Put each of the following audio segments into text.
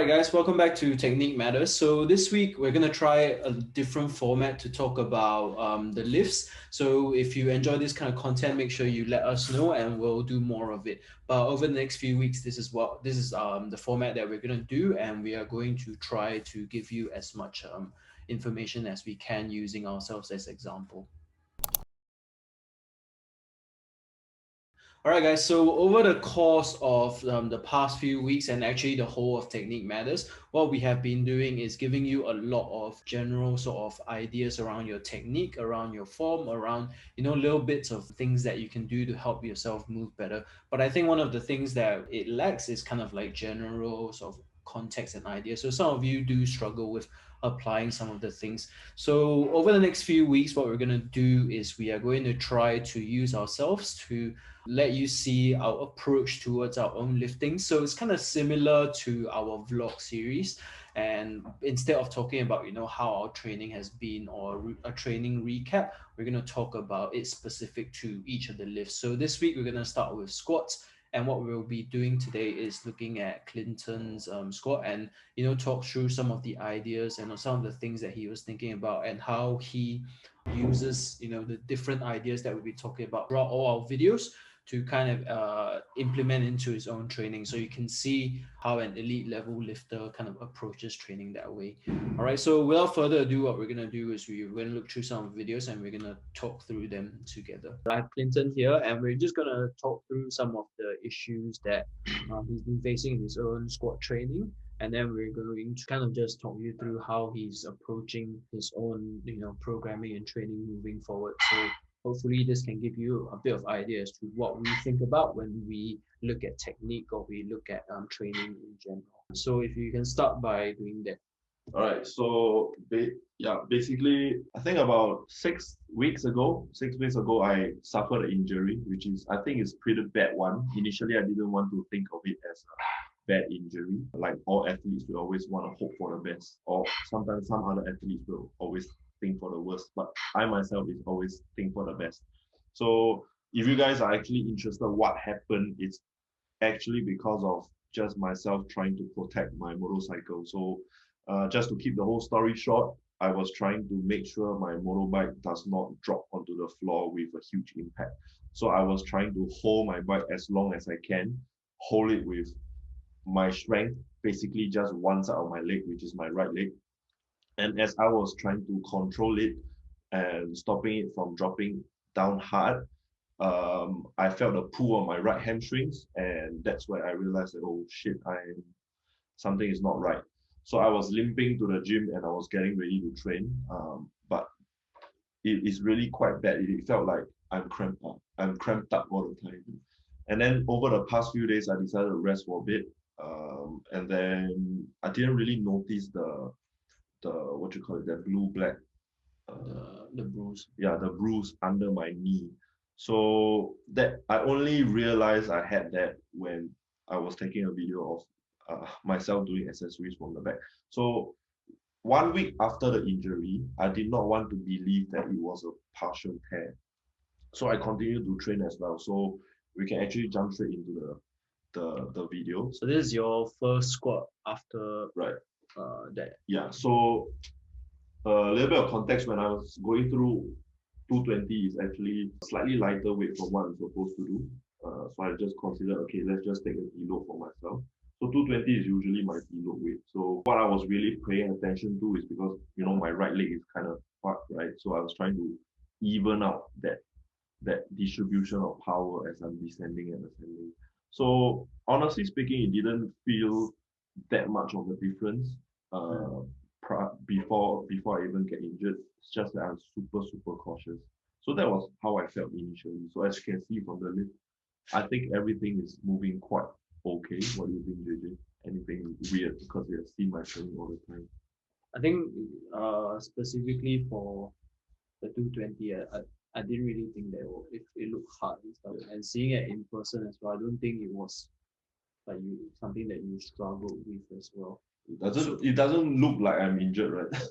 Alright guys, welcome back to Technique Matters. So this week we're going to try a different format to talk about the lifts. So if you enjoy this kind of content, make sure you let us know and we'll do more of it. But over the next few weeks, this is the format that we're going to do, and we are going to try to give you as much information as we can using ourselves as example. All right, guys. So over the course of the past few weeks and actually the whole of Technique Matters, what we have been doing is giving you a lot of general sort of ideas around your technique, around your form, around, little bits of things that you can do to help yourself move better. But I think one of the things that it lacks is kind of like general sort of context and ideas. So some of you do struggle with applying some of the things. So over the next few weeks, what we're going to do is we are going to try to use ourselves to let you see our approach towards our own lifting. So it's kind of similar to our vlog series. And instead of talking about, how our training has been or a training recap, we're going to talk about it specific to each of the lifts. So this week, we're going to start with squats. And what we'll be doing today is looking at Clinton's squat and, talk through some of the ideas and some of the things that he was thinking about and how he uses, the different ideas that we'll be talking about throughout all our videos to kind of implement into his own training, so you can see how an elite level lifter kind of approaches training that way. All right, so without further ado, what we're going to do is we're going to look through some videos and we're going to talk through them together. I have Clinton here and we're just going to talk through some of the issues that he's been facing in his own squat training, and then we're going to kind of just talk you through how he's approaching his own programming and training moving forward. So hopefully this can give you a bit of idea as to what we think about when we look at technique or we look at training in general. So if you can start by doing that. All right, so basically, I think about 6 weeks ago, I suffered an injury, which is, I think, is pretty bad one. Initially, I didn't want to think of it as a bad injury. Like all athletes, we always want to hope for the best, or sometimes some other athletes will always think for the worst. But I myself is always think for the best. So if you guys are actually interested, what happened? It's actually because of just myself trying to protect my motorcycle. So just to keep the whole story short, I was trying to make sure my motorbike does not drop onto the floor with a huge impact. So I was trying to hold my bike as long as I can, hold it with my strength, basically just one side of my leg, which is my right leg. And as I was trying to control it and stopping it from dropping down hard, I felt a pull on my right hamstrings, and that's where I realized that, oh shit, something is not right. So I was limping to the gym and I was getting ready to train, but it is really quite bad. It felt like I'm cramped up. I'm cramped up all the time. And then over the past few days, I decided to rest for a bit, and then I didn't really notice the what you call it, the blue black, the bruise. Yeah, the bruise under my knee. So that I only realized I had that when I was taking a video of myself doing accessories from the back. So 1 week after the injury, I did not want to believe that it was a partial tear. So I continued to train as well. So we can actually jump straight into the video. So this is your first squat after right that. Yeah. So a little bit of context, when I was going through 220 is actually slightly lighter weight from what I'm supposed to do. So I just considered, okay, let's just take a deload for myself. So 220 is usually my deload weight. So what I was really paying attention to is because, my right leg is kind of fucked, right? So I was trying to even out that distribution of power as I'm descending and ascending. So honestly speaking, it didn't feel that much of a difference before I even get injured. It's just that I'm super cautious. So that was how I felt initially. So as you can see from the lift, I think everything is moving quite okay. What do you think, JJ? Anything weird, because you have seen my training all the time? I think specifically for the 220, I didn't really think that it looked hard and stuff. Yeah. And seeing it in person as well, I don't think it was like something that you struggled with as well. It doesn't look like I'm injured, right?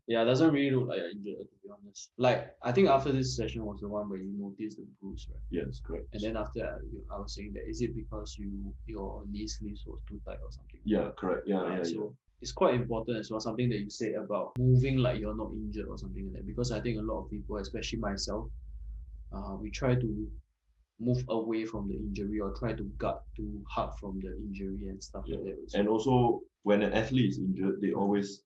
Yeah, it doesn't really look like you're injured, to be honest. Like I think after this session was the one where you noticed the bruise, right? Yes, correct. And then after that, I was saying that is it because your knee sleeves was too tight or something? Yeah, correct. Yeah. So it's quite important as well. Something that you said about moving like you're not injured or something like that. Because I think a lot of people, especially myself, we try to move away from the injury or try to guard too hard from the injury and stuff like that. And also, when an athlete is injured, they always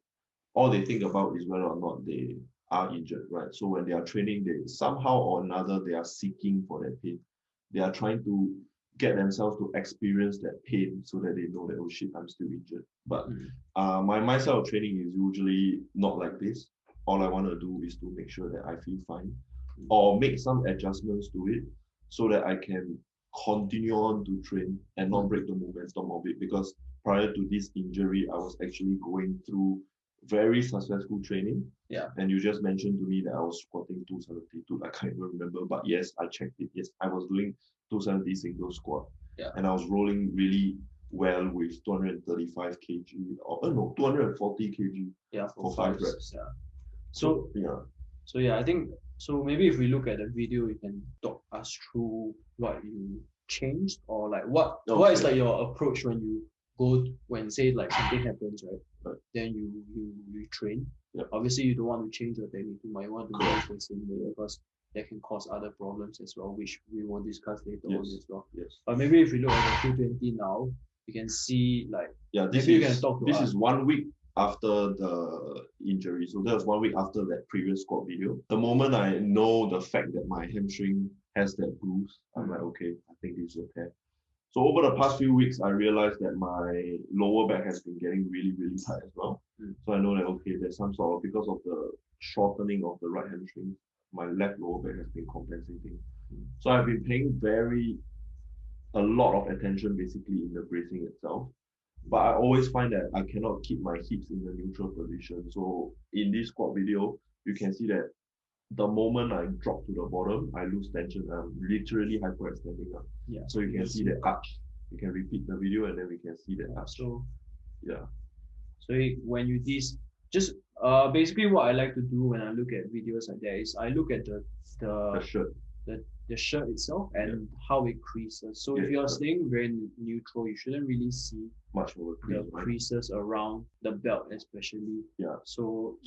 all they think about is whether or not they are injured, right? So when they are training, they somehow or another they are seeking for that pain. They are trying to get themselves to experience that pain so that they know that, oh shit, I'm still injured. But my mindset of training is usually not like this. All I want to do is to make sure that I feel fine or make some adjustments to it so that I can continue on to train and not break the momentum of it. Because prior to this injury, I was actually going through very successful training. Yeah. And you just mentioned to me that I was squatting 272. I can't even remember, but yes, I checked it. Yes, I was doing 270 single squat. Yeah. And I was rolling really well with 235 kg or no, 240 kg. Yeah, for 5 reps. Yeah. So yeah, I think so. Maybe if we look at the video, you can talk us through what you changed or like what is like your approach when you go when say like something happens, right? Then you train. Yeah. Obviously, you don't want to change your technique. You might want to go the same way because that can cause other problems as well, which we will discuss later on as well. Yes. But maybe if we look at the 220 now, you can see like this is 1 week after the injury. So that was 1 week after that previous squat video. The moment I know the fact that my hamstring has that bruise, I'm like, okay, I think this is a tear. So over the past few weeks, I realized that my lower back has been getting really, really tight as well. So I know that, okay, there's some sort of, because of the shortening of the right hamstring, my left lower back has been compensating. So I've been paying a lot of attention basically in the bracing itself. But I always find that I cannot keep my hips in the neutral position. So in this squat video, you can see that the moment I drop to the bottom, I lose tension. I'm literally hyperextending up. Yeah. So you can see the arch. You can repeat the video and then we can see the arch. So yeah. So when you just basically what I like to do when I look at videos like that is I look at the shirt. The shirt itself and how it creases. So if you're staying very neutral, you shouldn't really see much of the creases around the belt, especially. Yeah. So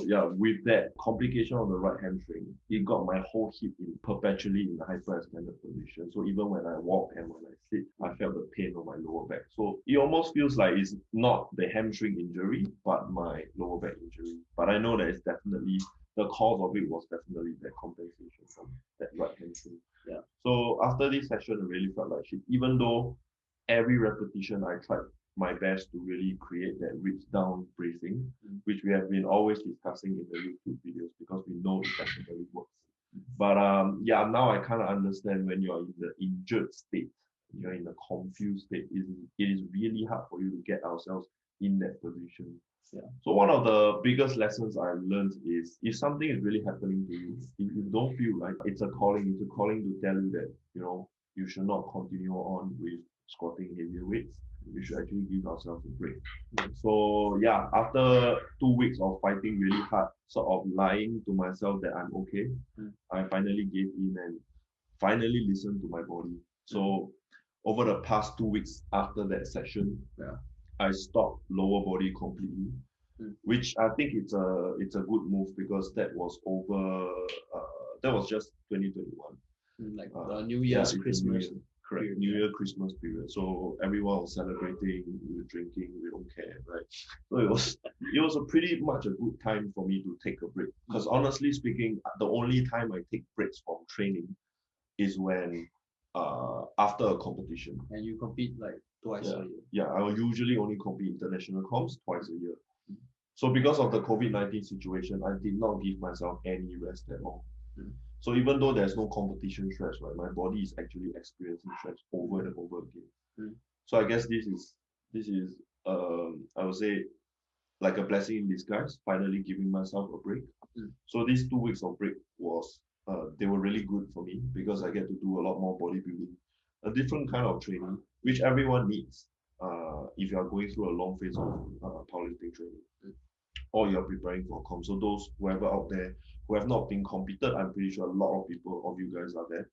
yeah, with that complication on the right hamstring, it got my whole hip perpetually in the hyperextended position. So even when I walk and when I sit, I felt the pain on my lower back. So it almost feels like it's not the hamstring injury, but my lower back injury. But I know that it's definitely the cause of it was definitely that compensation from that right hamstring. Yeah. So after this session, I really felt like shit. Even though every repetition I tried my best to really create that reach down bracing, which we have been always discussing in the YouTube videos because we know it definitely works. But now I kind of understand when you're in the injured state, you're in a confused state, it is really hard for you to get ourselves in that position. Yeah. So one of the biggest lessons I've learned is if something is really happening to you, if you don't feel like it's a calling to tell you that, you should not continue on with squatting heavier weights. We should actually give ourselves a break. So yeah, after 2 weeks of fighting really hard, sort of lying to myself that I'm okay, I finally gave in and finally listened to my body. So over the past 2 weeks after that session, I stopped lower body completely, which I think it's a good move because that was just 2021. Like New Year's, Christmas. Correct. New Year, Christmas period. So everyone was celebrating, we were drinking, we don't care, right? So it was a pretty much a good time for me to take a break. Because honestly speaking, the only time I take breaks from training is when after a competition. And you compete like twice a year. Yeah, I will usually only compete international comps twice a year. So because of the COVID-19 situation, I did not give myself any rest at all. So even though there's no competition stress, right, my body is actually experiencing stress over and over again. So I guess this is I would say like a blessing in disguise, finally giving myself a break. So these 2 weeks of break was they were really good for me because I get to do a lot more bodybuilding, a different kind of training, which everyone needs if you are going through a long phase of powerlifting training. or you're preparing for comp. So those whoever out there who have not been competed, I'm pretty sure a lot of people of you guys are there.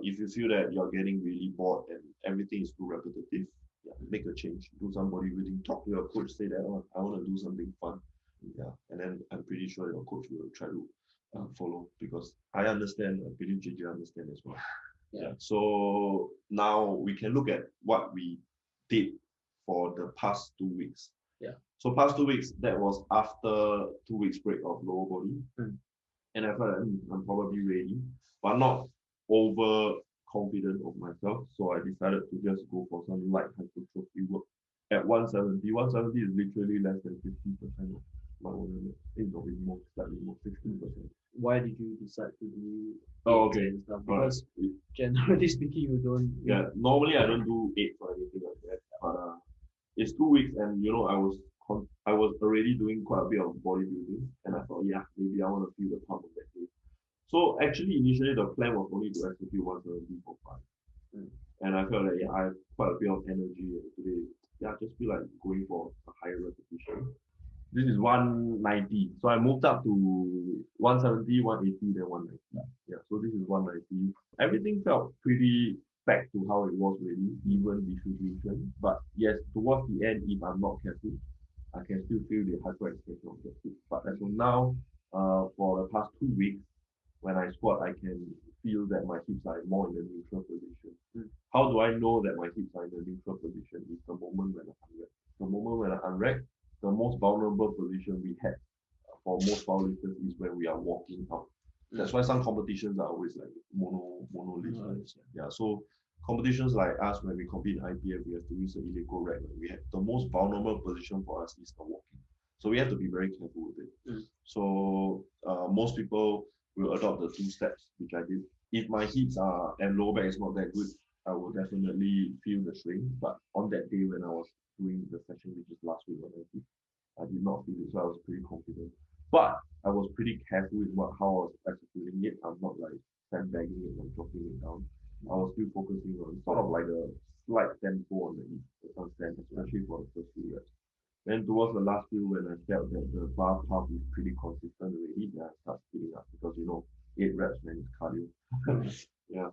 If you feel that you're getting really bored and everything is too repetitive, yeah, make a change. Do some bodybuilding. Talk to your coach. Say that, oh, I want to do something fun. Yeah, and then I'm pretty sure your coach will try to follow, because I understand. I believe JJ understand as well. Yeah. So now we can look at what we did for the past 2 weeks. Yeah. So past 2 weeks, that was after 2 weeks break of lower body. And I felt like I'm probably ready, but not over confident of myself. So I decided to just go for some light hypertrophy work at 170. 170 is literally less than 50% of my own limit. It's not even more, slightly more, 16%. Why did you decide to do okay. and stuff? Because generally speaking, you don't. Yeah, normally I don't do 8 or anything like that. But it's 2 weeks, and you know I was already doing quite a bit of bodybuilding, and I thought, yeah, maybe I want to feel the pump on that day. So actually, initially the plan was only to execute 170 for fun, and I felt like yeah, I have quite a bit of energy today. Yeah, I just feel like going for a higher repetition. This is 190, so I moved up to 170, 180, then 190. Yeah, so this is 190. Everything felt pretty back to how it was really, even distribution. But yes, towards the end, if I'm not careful, I can still feel the hyperextension of the hip. But as of now, for the past 2 weeks, when I squat, I can feel that my hips are more in the neutral position. How do I know that my hips are in the neutral position? It's the moment when I unrack. The moment when I unrack, the most vulnerable position we have for most powerlifters is when we are walking out. That's why some competitions are always like mono lift. Yeah, so competitions like us, when we compete in IPF, we have to use the illegal rack. We have the most vulnerable position for us is the walking. So we have to be very careful with it. So most people will adopt the 2 steps, which I did. If my hips are and lower back is not that good, I will definitely feel the strain. But on that day when I was doing the session, which is last week when I did not feel it, so I was pretty confident. But I was pretty careful with how I was executing it. I'm not like sandbagging it and dropping it down. I was still focusing on sort of like a slight tempo on the stand, especially for the first few reps. Then towards the last few, when I felt that the bar pump is pretty consistent already, then I start speeding up, because 8 reps when it's cardio. Yeah.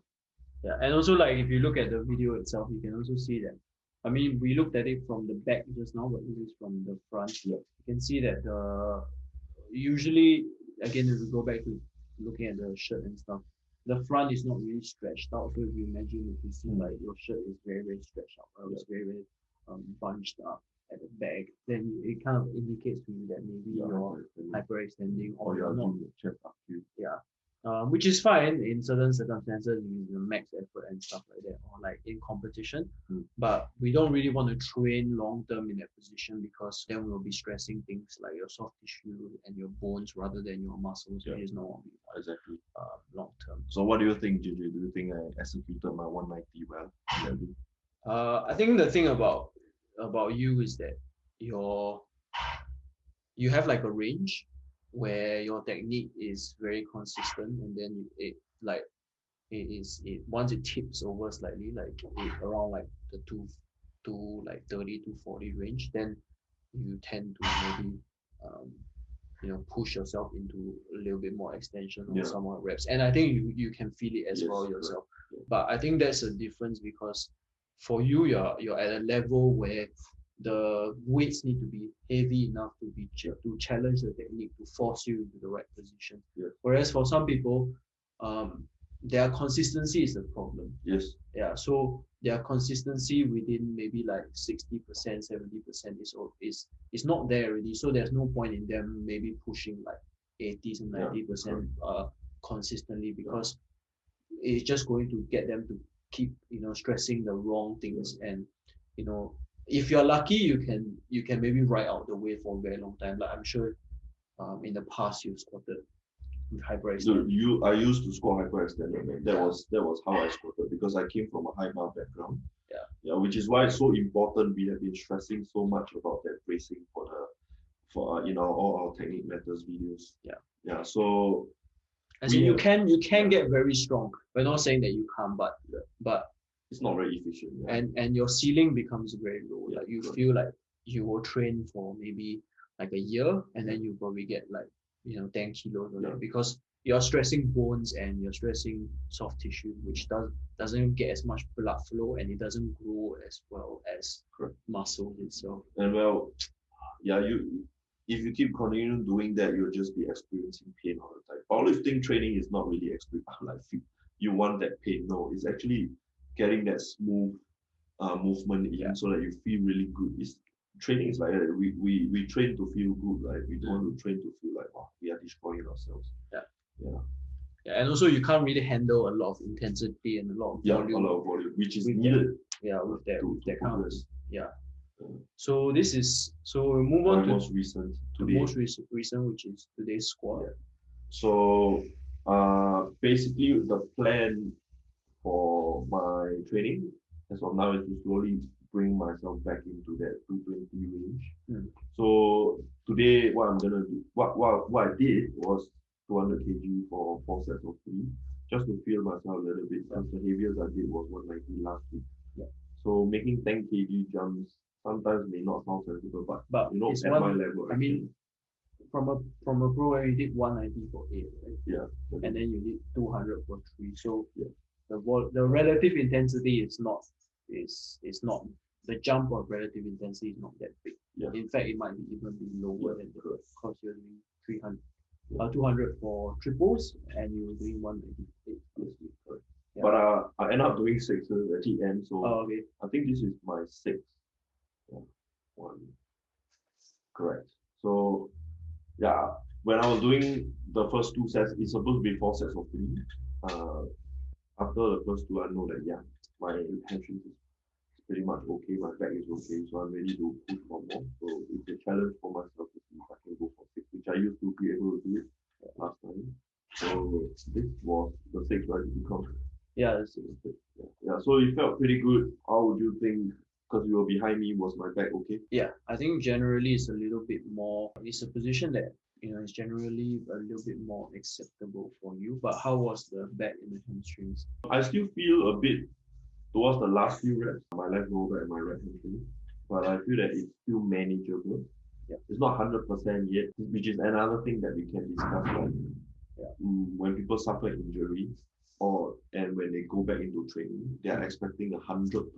Yeah, and also like if you look at the video itself, you can also see that. I mean, we looked at it from the back just now, but this is from the front. Yeah. You can see that usually, again, if we go back to looking at the shirt and stuff, the front is not really stretched out. So if you imagine, if you see like your shirt is very, very stretched out, or it's very, very bunched up at the back, then it kind of indicates to you that maybe you're hyperextending or you're not. Chest up too. Yeah. Which is fine in certain circumstances, max effort and stuff like that, or like in competition. But we don't really want to train long term in that position, because then we'll be stressing things like your soft tissue and your bones rather than your muscles, which is not what we want. Exactly. Long term. So what do you think, JJ? Do you think I executed my 190 well? I think the thing about you is that you have like a range where your technique is very consistent, and then once it tips over slightly, like around like the 30 to 40 range, then you tend to maybe push yourself into a little bit more extension or some more reps, and I think you can feel it as well yourself. But I think that's a difference, because for you, you're at a level where the weights need to be heavy enough to challenge the technique, to force you into the right position. Whereas for some people, their consistency is the problem. Yeah. So their consistency within maybe like 60%, 70% is not there already. So there's no point in them maybe pushing like 80s and 90% consistently, because it's just going to get them to keep stressing the wrong things. And if you're lucky, you can maybe ride out the wave for a very long time. Like I'm sure in the past you've squatted with hyperextended. I used to squat hyperextended. That was how I squatted, because I came from a high bar background. Yeah, which is why it's so important. We have been stressing so much about that bracing for all our technique matters videos. Yeah. So as in you can get very strong. We're not saying that you can't, but it's not very efficient. And your ceiling becomes very low. Like you feel like you will train for maybe like a year, and then you probably get like 10 kilos of Yeah. it, because you're stressing bones and you're stressing soft tissue, which doesn't get as much blood flow, and it doesn't grow as well as Correct. muscle itself. And well, yeah, if you keep continuing doing that, you'll just be experiencing pain all the time. Powerlifting training is not really like you want that pain. No, it's actually getting that smooth movement in, so that you feel really good. Training is like that. We train to feel good, right? We don't want to train to feel like, wow, we are destroying ourselves. Yeah, and also you can't really handle a lot of intensity and a lot of volume. A lot of volume, which is with needed. with that kind of progress. So we move on to most recent the today. most recent, which is today's squat. So basically the plan for my training as of now is to slowly bring myself back into that 220 range. So today what I'm gonna do, what I did was 200 kg for 4 sets of 3, just to feel myself a little bit, because the heaviest I did was 190 last week. So making 10 kg jumps sometimes may not sound sensible, but it's at my level, I mean, from a pro, you did 190 for 8, right? Yeah. And then you did 200 for 3. So the relative intensity is not the jump of relative intensity is not that big. In fact, it might even be lower than the, because you're doing 300. 200 for triples, and you're doing 198. But I end up doing 6 at the end, so okay. I think this is my 6th one. Correct. So yeah, when I was doing the first 2 sets, it's supposed to be 4 sets of 3. After the first 2, I know that my hamstring is pretty much okay, my back is okay, so I'm ready to push for more. So it's a challenge for myself to see if I can go for 6, which I used to be able to do it last time. So this was the 6th, right? Yeah, so it felt pretty good. How would you think? Because you were behind me, was my back okay? Yeah, I think generally it's a little bit more. It's a position that is generally a little bit more acceptable for you. But how was the back and the hamstrings? I still feel a bit towards the last few reps, my left lower and my right hamstring, but I feel that it's still manageable. It's not 100% yet, which is another thing that we can discuss. Like, when people suffer injuries, and when they go back into training, they are expecting 100%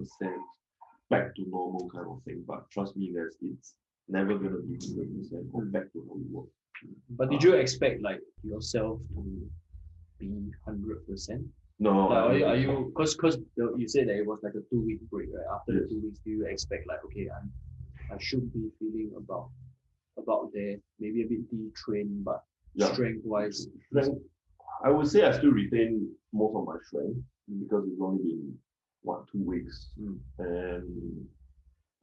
back to normal kind of thing. But trust me, guys, it's never gonna be 100% or back to how we work. But did you expect like yourself to be 100%? No. Like, are you because you said that it was like a 2-week break, right? After the 2 weeks, do you expect like, okay, I should be feeling about there, maybe a bit detrained, but strength-wise? I would say I still retain most of my strength, because it's only been 2 weeks, and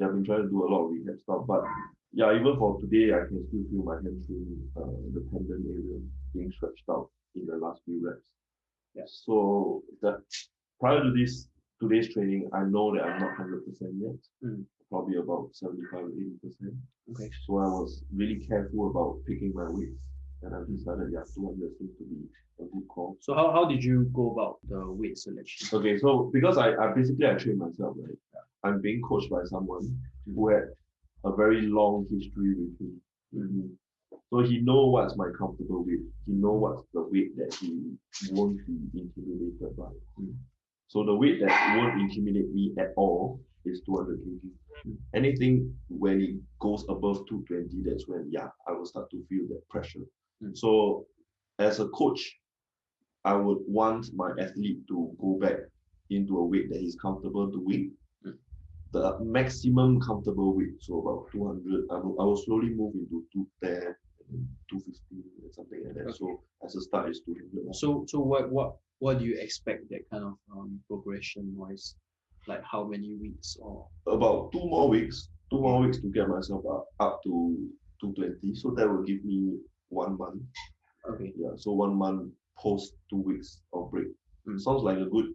I've been trying to do a lot of rehab stuff. But even for today, I can still feel my hamstring, the tendon area being stretched out in the last few reps. So that prior to today's training, I know that I'm not 100% yet. Probably about 75 or 80%. Okay. So I was really careful about picking my weights, and I've decided 200 seems to be a good call. So how did you go about the weight selection? Okay, so because I train myself, right? I'm being coached by someone who had a very long history with me. So he knows what's my comfortable weight. He knows what's the weight that he won't be intimidated by. So the weight that won't intimidate me at all is 200 kg. Anything when it goes above 220, that's when I will start to feel that pressure. So as a coach, I would want my athlete to go back into a weight that he's comfortable doing. The maximum comfortable weight, so about 200. I will slowly move into 210, 215, and something like that. So as a start, it's 200. So what do you expect that kind of progression wise? Like how many weeks or? About 2 more weeks. 2 more weeks to get myself up to 220. So that will give me 1 month. Okay. So 1 month post 2 weeks of break. Sounds like a good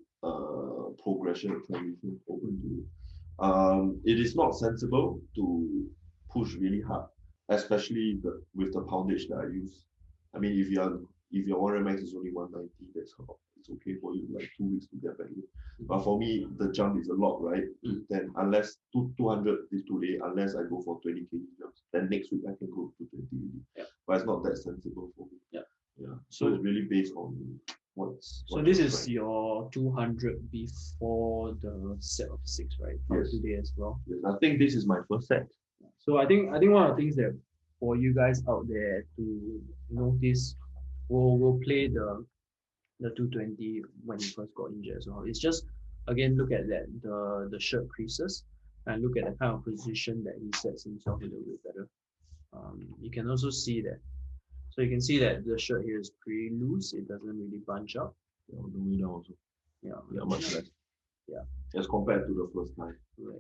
progression transition over to you. It is not sensible to push really hard, especially with the poundage that I use. I mean, if your warrior max is only 190, it's okay for you like 2 weeks to get back in. But for me, the jump is a lot, right? Then unless 200 is today, unless I go for 20 kg jumps, then next week I can go to 20 really. Yeah. But it's not that sensible for me. Yeah. Yeah. So it's really based on what's. So this is your 200 before the set of 6, right? From Yes. today as well. Yes, I think this is my first set. So I think one of the things that for you guys out there to notice, we'll play the 220 when he first got injured as well. It's just again look at that the shirt creases and look at the kind of position that he sets himself a little bit better. You can also see that. So you can see that the shirt here is pretty loose. It doesn't really bunch up. Yeah, the way down also. Yeah. Yeah, much less. Yeah. As compared to the first time. Right.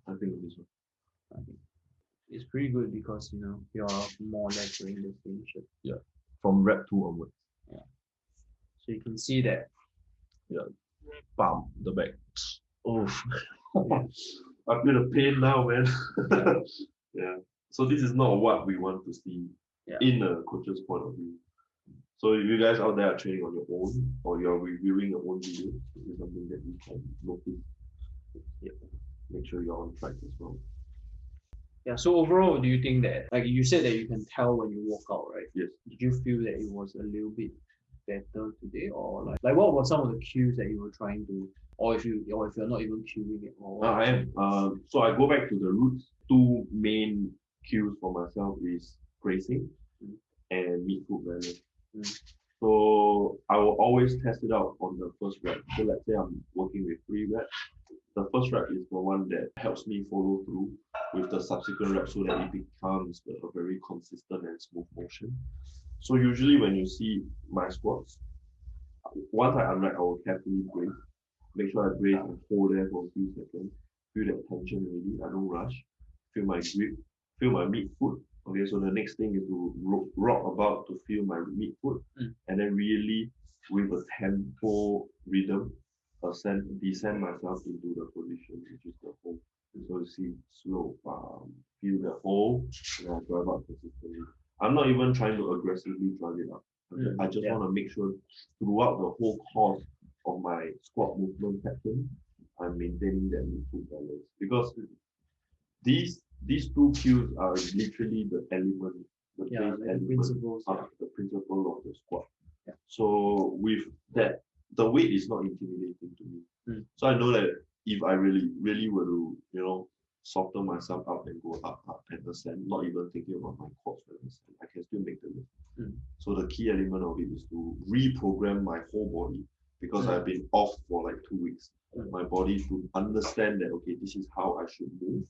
I think this one. I think it's pretty good because you're more or less wearing the same shirt. Yeah. From rep 2 onwards. Yeah. So you can see that. Yeah. Bam, the back. Oh. I feel the pain now, man. Yeah. So this is not what we want to see in a coach's point of view. So if you guys out there are training on your own or you're reviewing your own video, this is something that you can notice. Yeah. Make sure you're on track as well. Yeah, so overall, do you think that, like you said that you can tell when you walk out, right? Yes. Did you feel that it was a little bit better today, or like what were some of the cues that you were trying to, or if you're not even cueing it, or I am. So I go back to the roots. 2 main cues for myself is bracing and mid-foot balance. So I will always test it out on the first rep. So let's say I'm working with 3 reps. The first rep is the one that helps me follow through with the subsequent reps so that it becomes a very consistent and smooth motion. So usually when you see my squats, once I unrack, I will carefully brace. Make sure I brace and hold there for a few seconds. Feel that tension already. I don't rush. Feel my grip. Feel my mid-foot. Okay, so the next thing is to rock about to feel my mid-foot. And then really, with a tempo rhythm, descend myself into the position, which is the hold. So you see, slow, feel the hold, and I drive up consistently. I'm not even trying to aggressively drive it up. I just want to make sure throughout the whole course of my squat movement pattern, I'm maintaining that mid-foot balance. Because these 2 cues are literally the element, the base element, principles, the principle of the squat. Yeah. So with that, the weight is not intimidating to me. So I know that if I really were to, soften myself up and go up and ascend, not even thinking about my quads when I ascend, I can still make the lift. So the key element of it is to reprogram my whole body because I've been off for like 2 weeks. My body should understand that, okay, this is how I should move.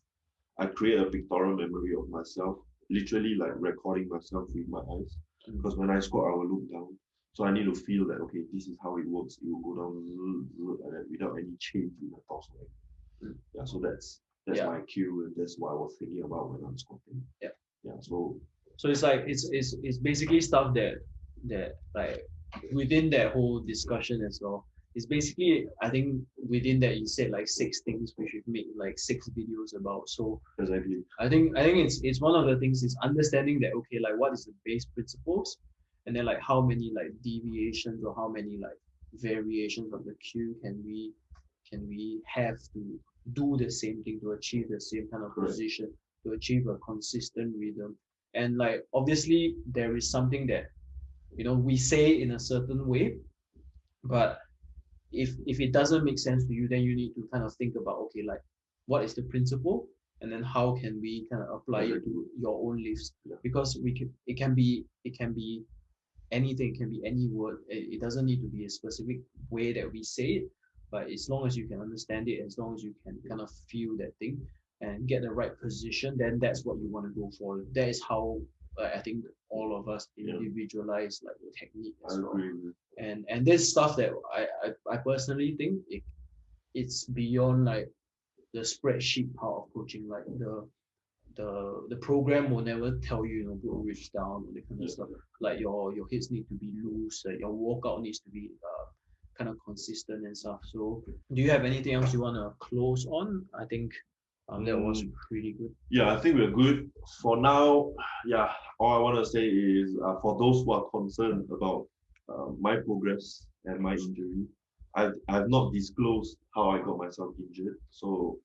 I create a pictorial memory of myself, literally like recording myself with my eyes. Because when I squat, I will look down. So I need to feel that, okay, this is how it works. It will go down like that without any change in the torso. Yeah, so that's my cue, and that's what I was thinking about when I'm squatting. Yeah. Yeah. So it's like it's basically stuff that like within that whole discussion as well. It's basically, I think within that you said like 6 things we should make like 6 videos about. So exactly. I think it's one of the things is understanding that, okay, like what is the base principles, and then like how many like deviations or how many like variations of the cue can we have to do the same thing to achieve the same kind of position, to achieve a consistent rhythm. And like obviously there is something that we say in a certain way, but if it doesn't make sense to you, then you need to kind of think about, okay, like what is the principle, and then how can we kind of apply it to your own lifts? Because it can be anything, it can be any word. It doesn't need to be a specific way that we say it, but as long as you can understand it, as long as you can kind of feel that thing and get the right position, then that's what you want to go for. That is how I think all of us individualize like the technique as well. And there's stuff that I personally think it's beyond like the spreadsheet part of coaching. Like the program will never tell you, go reach down or that kind of stuff. Like your hips need to be loose, your workout needs to be kind of consistent and stuff. So do you have anything else you want to close on? I think that was pretty good. Yeah, I think we're good for now. Yeah, all I want to say is for those who are concerned about my progress and my injury. I've not disclosed how I got myself injured, so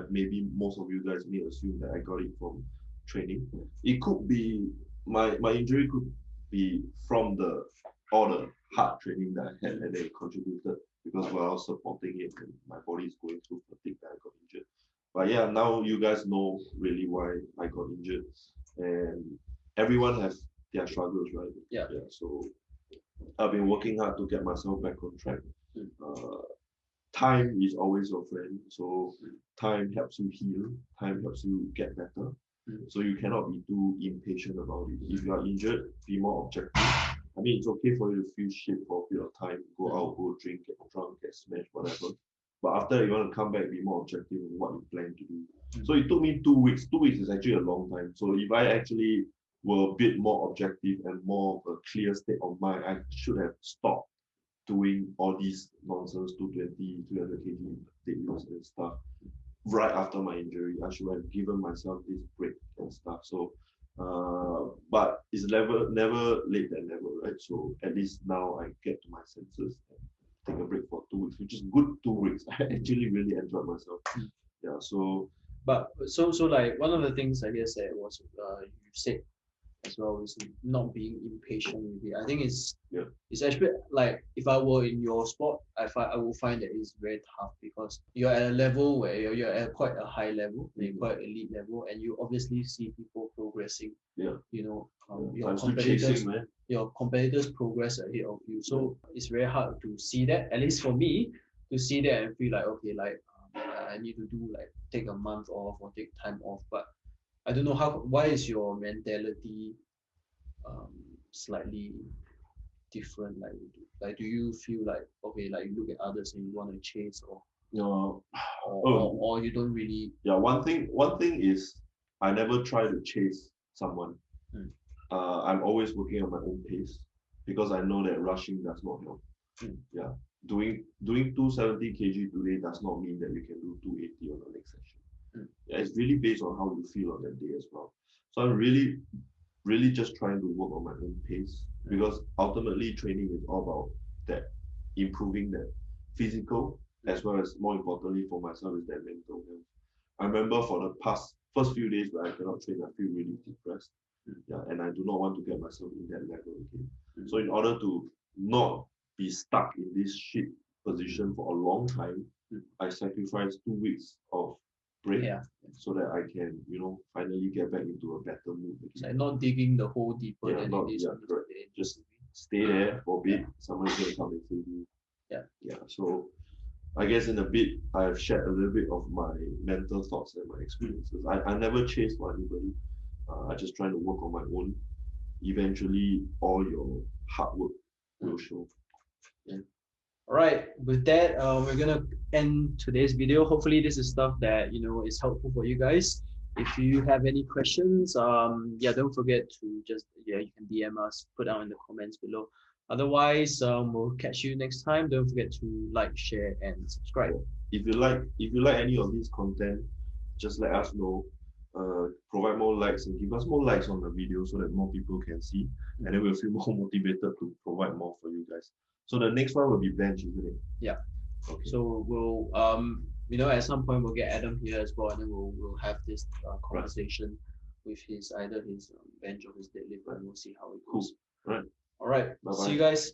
maybe most of you guys may assume that I got it from training. It could be my injury could be from the all the hard training that I had, and they contributed because while I was supporting it and my body is going through fatigue that I got injured. But yeah, now you guys know really why I got injured, and everyone has their struggles, right? Yeah. So I've been working hard to get myself back on track. Mm. Time is always your friend, so time helps you heal. Time helps you get better. So you cannot be too impatient about it. If you are injured, be more objective. I mean, it's okay for you to feel shit for a bit of time, go out, go drink, get drunk, get smashed, whatever. But after you want to come back, be more objective in what you plan to do. So it took me 2 weeks. 2 weeks is actually a long time. So if I actually were a bit more objective and more of a clear state of mind, I should have stopped doing all these nonsense 220, 300 kg deadlifts and stuff right after my injury. I should have given myself this break and stuff. So, but it's never late than never, right? So at least now I get to my senses and take a break for 2 weeks, which is good 2 weeks. I actually really enjoyed myself. Yeah. So. But so like one of the things I guess that was you said as well is not being impatient with it. I think it's actually like if I were in your spot, I will find that it's very tough because you're at a level where you're at quite a high level, quite elite level, and you obviously see people progressing. Yeah. You know, your competitors progress ahead of you. So it's very hard to see that. At least for me, to see that and feel like okay, like I need to do like take a month off or take time off, but I don't know why is your mentality slightly different? Like do you feel like okay, like you look at others and you want to chase or you don't really? Yeah, one thing is I never try to chase someone. I'm always working at my own pace because I know that rushing does not help. Yeah, doing 270 kg today does not mean that you can do 280 on the next session. Yeah, it's really based on how you feel on that day as well. So I'm really just trying to work on my own pace because ultimately training is all about that improving that physical as well as more importantly for myself is that mental health. I remember for the first few days where I cannot train, I feel really depressed. Yeah, and I do not want to get myself in that level again. So in order to not be stuck in this shit position for a long time, I sacrificed 2 weeks of break so that I can, finally get back into a better mood. It's like not digging the hole deeper than it is. Just stay there for a bit. Someone's going to come and save you. Yeah. So I guess in a bit, I've shared a little bit of my mental thoughts and my experiences. I never chased for anybody. I just trying to work on my own. Eventually, all your hard work will show. Yeah. All right, with that, we're gonna end today's video. Hopefully, this is stuff that is helpful for you guys. If you have any questions, don't forget to just you can DM us, put down in the comments below. Otherwise, we'll catch you next time. Don't forget to like, share, and subscribe. If you like any of this content, just let us know. Provide more likes and give us more likes on the video so that more people can see, and then we'll feel more motivated to provide more for you guys. So the next one will be bench, isn't it? Yeah. Okay. So we'll at some point we'll get Adam here as well, and then we'll have this conversation with either his bench or his deadlift, and we'll see how it goes. Cool. Right. All right. Bye-bye. See you guys.